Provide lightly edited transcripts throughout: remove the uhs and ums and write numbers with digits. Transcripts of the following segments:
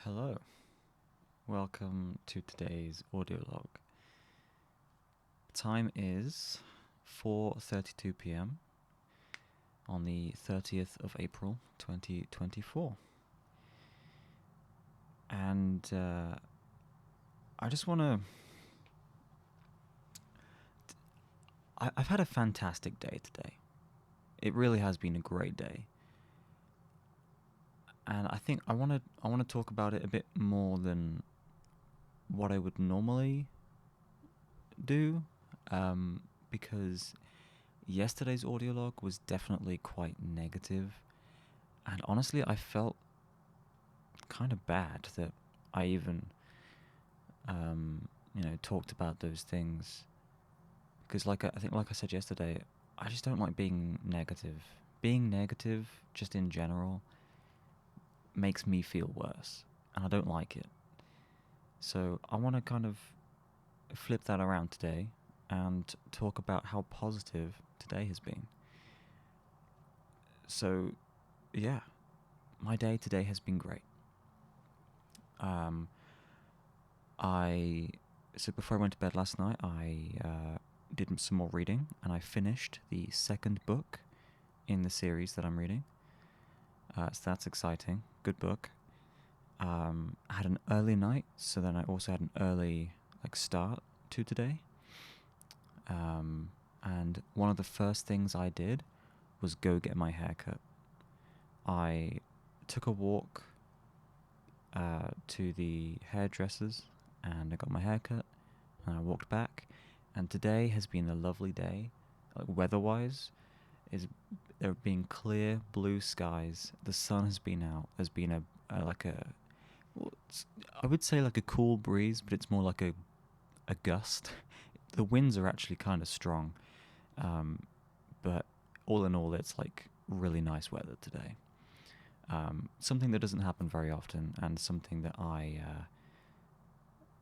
Hello, welcome to today's audio log. Time is 4:32 p.m. on the 30th of April 2024. And I just want to... I've had a fantastic day today. It really has been a great day. And I think I want to talk about it a bit more than what I would normally do, because yesterday's audio log was definitely quite negative, and honestly, I felt kind of bad that I even, talked about those things, because I think, like I said yesterday, I just don't like being negative. Being negative, just in general, makes me feel worse, and I don't like it. So I want to kind of flip that around today and talk about how positive today has been. So, yeah, my day today has been great. Um, I so before I went to bed last night, I did some more reading, and I finished the second book in the series that I'm reading. So that's exciting. Good book. I had an early night, so then I also had an early start to today. And one of the first things I did was go get my hair cut. I took a walk to the hairdressers, and I got my hair cut, and I walked back. And today has been a lovely day, weather-wise. There have been clear blue skies. The sun has been out. There's been I would say like a cool breeze, but it's more like a gust. The winds are actually kind of strong, but all in all, it's like really nice weather today. Something that doesn't happen very often, and something that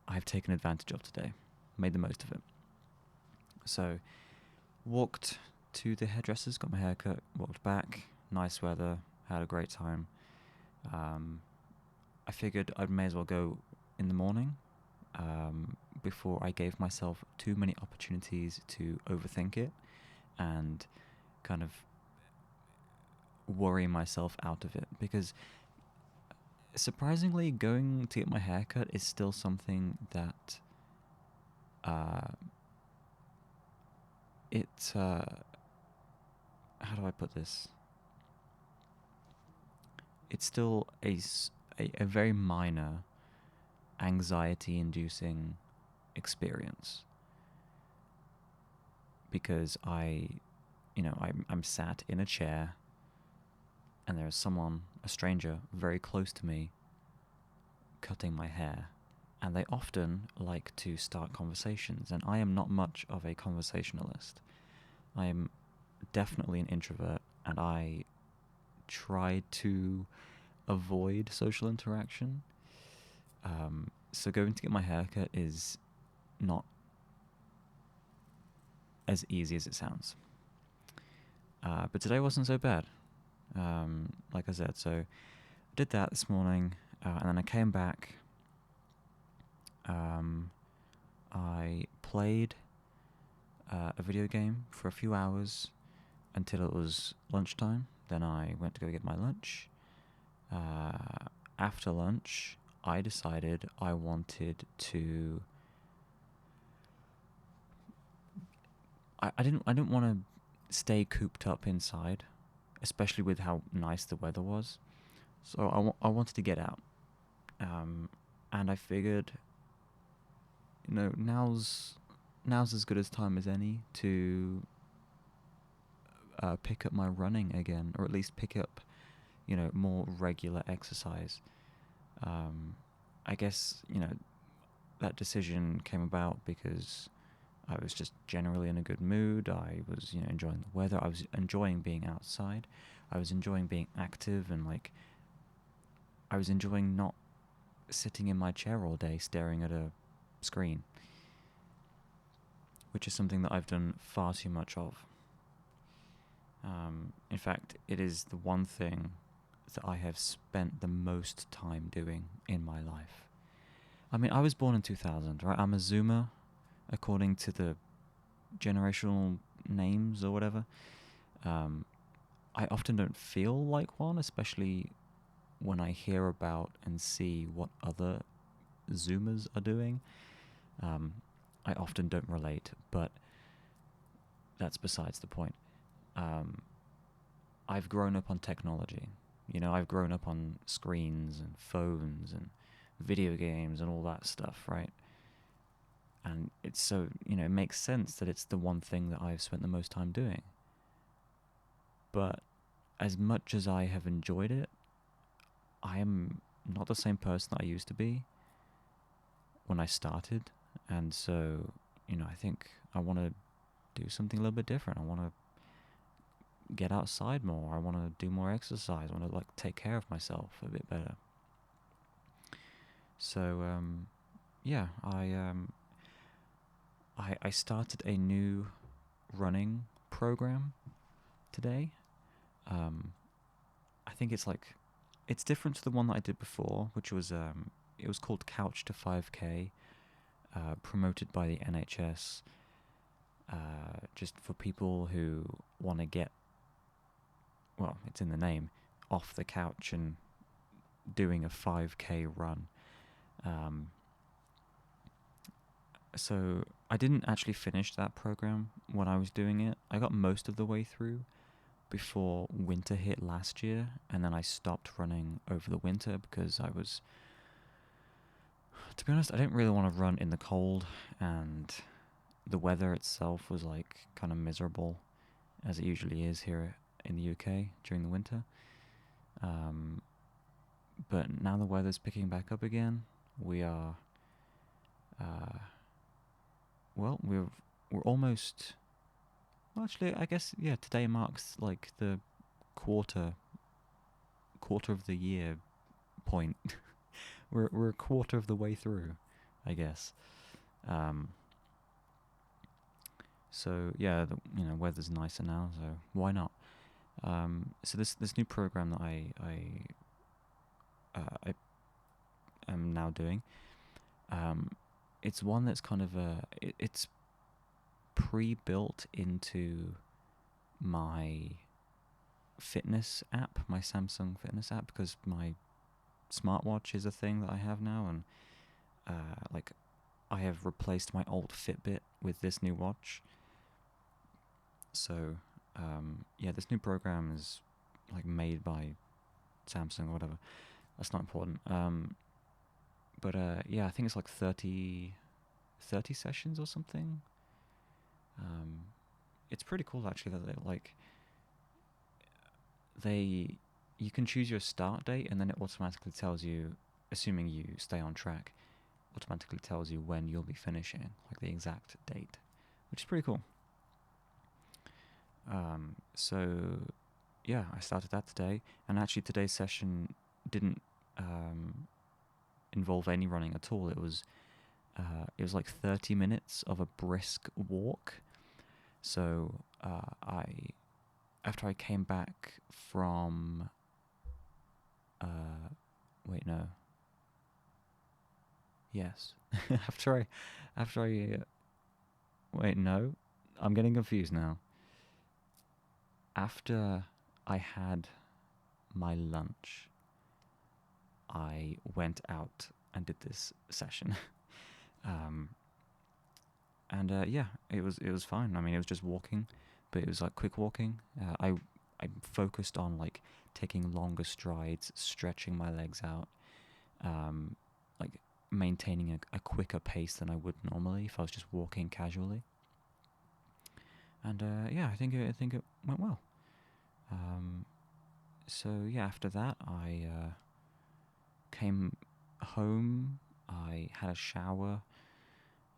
I've taken advantage of today, made the most of it. So, walked to the hairdressers, got my hair cut, walked back, nice weather, had a great time. I figured I may as well go in the morning, before I gave myself too many opportunities to overthink it and kind of worry myself out of it, because surprisingly, going to get my hair cut is still something that how do I put this? It's still a very minor anxiety-inducing experience, because I'm sat in a chair, and there is someone, a stranger, very close to me, cutting my hair. And they often like to start conversations, and I am not much of a conversationalist. I am definitely an introvert, and I try to avoid social interaction. So going to get my haircut is not as easy as it sounds. But today wasn't so bad. Like I said, so I did that this morning, and then I came back. I played a video game for a few hours until it was lunchtime. Then I went to go get my lunch. After lunch, I decided I wanted to... I didn't want to stay cooped up inside, especially with how nice the weather was. So I wanted to get out. And I figured, now's as good as time as any to pick up my running again, or at least pick up, more regular exercise. I guess, that decision came about because I was just generally in a good mood. I was, enjoying the weather. I was enjoying being outside. I was enjoying being active, and I was enjoying not sitting in my chair all day staring at a screen, which is something that I've done far too much of. In fact, it is the one thing that I have spent the most time doing in my life. I mean, I was born in 2000, right? I'm a Zoomer, according to the generational names or whatever. Um, I often don't feel like one, especially when I hear about and see what other Zoomers are doing. Um, I often don't relate, but that's besides the point. Um, I've grown up on technology. You know, I've grown up on screens and phones and video games and all that stuff, right? And it's so, it makes sense that it's the one thing that I've spent the most time doing. But as much as I have enjoyed it, I am not the same person that I used to be when I started. And so, I think I want to do something a little bit different. I want to get outside more. I want to do more exercise. I want to take care of myself a bit better. So yeah, I started a new running program today. I think it's different to the one that I did before, which was it was called Couch to 5K, promoted by the NHS, just for people who want to get, well, it's in the name, off the couch and doing a 5K run. So I didn't actually finish that program when I was doing it. I got most of the way through before winter hit last year, and then I stopped running over the winter because to be honest, I didn't really want to run in the cold, and the weather itself was kind of miserable, as it usually is here in the UK during the winter. But now the weather's picking back up again. We are, we're almost. Well, actually, I guess today marks the quarter of the year point. we're a quarter of the way through, I guess. So yeah, weather's nicer now, so why not? So this new program that I am now doing, it's one that's kind of it's pre-built into my fitness app, my Samsung Fitness app, because my smartwatch is a thing that I have now, and I have replaced my old Fitbit with this new watch. So this new program is made by Samsung or whatever. That's not important. But I think it's 30 sessions or something. It's pretty cool actually that you can choose your start date, and then it automatically tells you, assuming you stay on track, automatically tells you when you'll be finishing, the exact date, which is pretty cool. So yeah, I started that today, and actually today's session didn't involve any running at all. It was 30 minutes of a brisk walk. So after I came back from I'm getting confused now. After I had my lunch, I went out and did this session. It was fine. I mean, it was just walking, but it was quick walking. I focused on taking longer strides, stretching my legs out, maintaining a quicker pace than I would normally if I was just walking casually. And I think it went well. So after that I came home. I had a shower,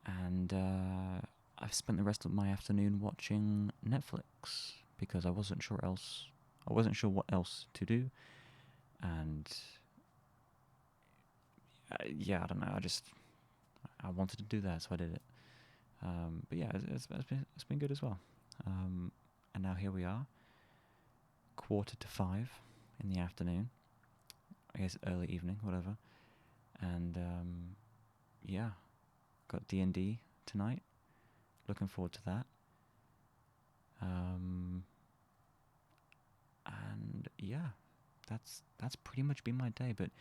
and I've spent the rest of my afternoon watching Netflix because I wasn't sure what else to do, and I don't know. I wanted to do that, so I did it. But yeah, it's been good as well. And now here we are, 4:45 in the afternoon. I guess early evening, whatever. And yeah, got D&D tonight. Looking forward to that. And yeah, that's pretty much been my day. But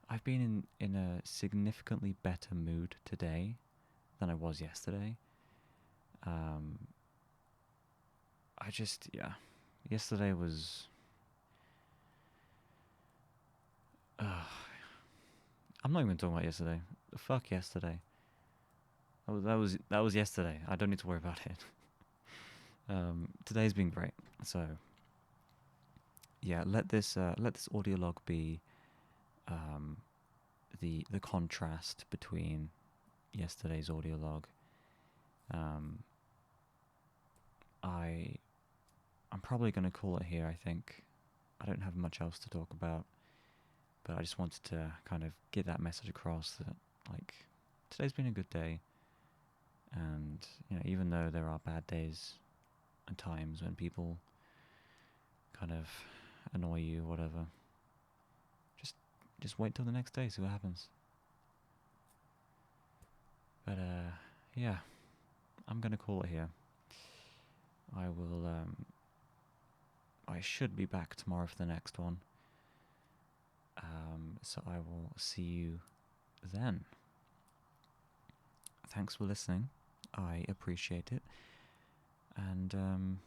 I've been in a significantly better mood today than I was yesterday. I just, yeah, yesterday was. I'm not even talking about yesterday. Fuck yesterday. That was yesterday. I don't need to worry about it. Today's been great. So yeah, let this audio log be the contrast between yesterday's audio log. I'm probably going to call it here, I think. I don't have much else to talk about, but I just wanted to kind of get that message across that, like, today's been a good day, and, you know, even though there are bad days and times when people kind of annoy you, whatever, just wait till the next day, see what happens. But, yeah, I'm going to call it here. I will, I should be back tomorrow for the next one. So I will see you then. Thanks for listening. I appreciate it. And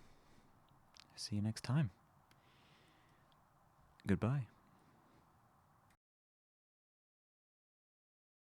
see you next time. Goodbye.